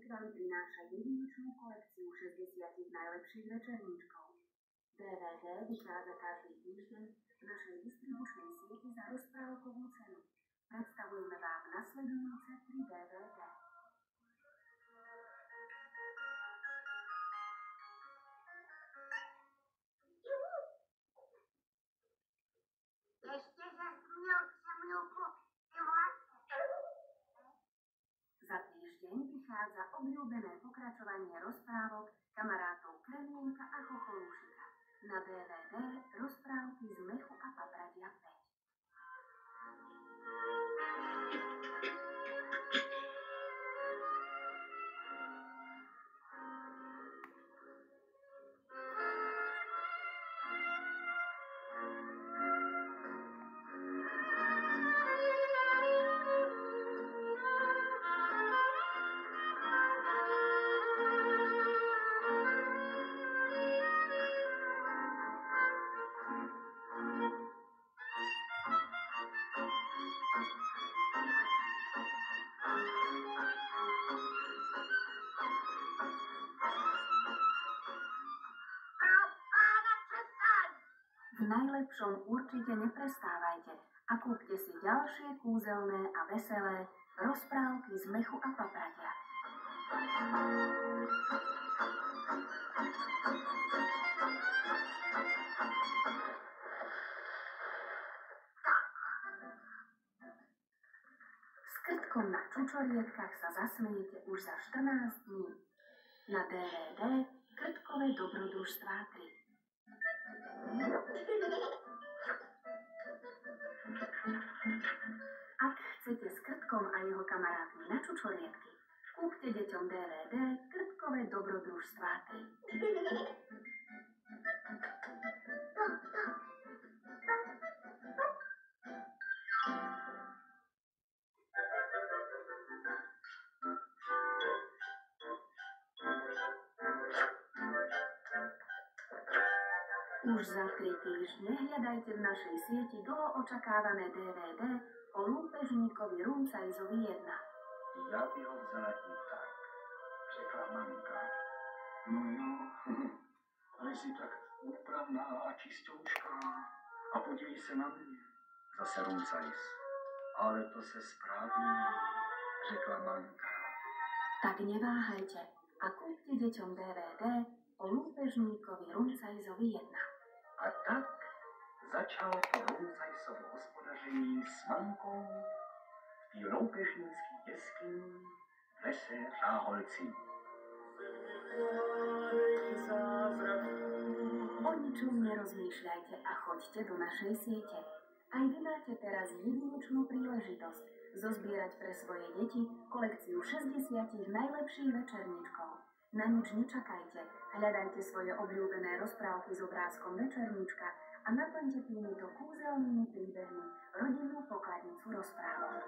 vám prináša jedinečnú kolekciu 60 najlepších večerníčkov. DVD vychádza každý týždeň v našej distribučnej sieti za rozprávkovú cenu. Predstavujeme vám nasledujúce 3 DVD. Za týždeň vychádza obľúbené pokračovanie rozprávok kamarátov Kremienka a Chocholúšika. Na DVD Rozprávky z Mechu a Papradia 5. V najlepšom určite neprestávajte a kúpte si ďalšie kúzelné a veselé rozprávky z Mechu a Papradia. S Krtkom na čučorietkach sa zasmejete už za 14 dní. Na DVD Krtkové dobrodružstvá 3. Ak chcete s Krtkom a jeho kamarátmi na čučoriedky, kúpte deťom DVD Krtkové dobrodružstvá 3. Už za 3 týždne hľadajte v našej sieti dlho očakávané DVD o lúpežníkovi Rumcajzovi 1. Já by ho vzala i tak, řekla mamka. No jo, ale jsi tak úpravná a čistoušká. A podívej se na mě, zase Rumcajz. Ale to se správně, řekla mamka. Tak neváhajte a kúpte deťom DVD o lúpežníkovi Rumcajzovi 1. A tak začal to Rumcajzovo hospodaření s mamkou v té loupežnické jeskyni v lese Řáholci. O ničom nerozmýšľajte a choďte do našej siete. Aj vy máte teraz jedinečnú príležitosť zozbierať pre svoje deti kolekciu 60 najlepších večerníčkov. Na nič nečakajte, hľadajte svoje obľúbené rozprávky s obrázkom večerníčka a naplňte týmito kúzelnými príbehmi rodinnú pokladnicu rozprávok.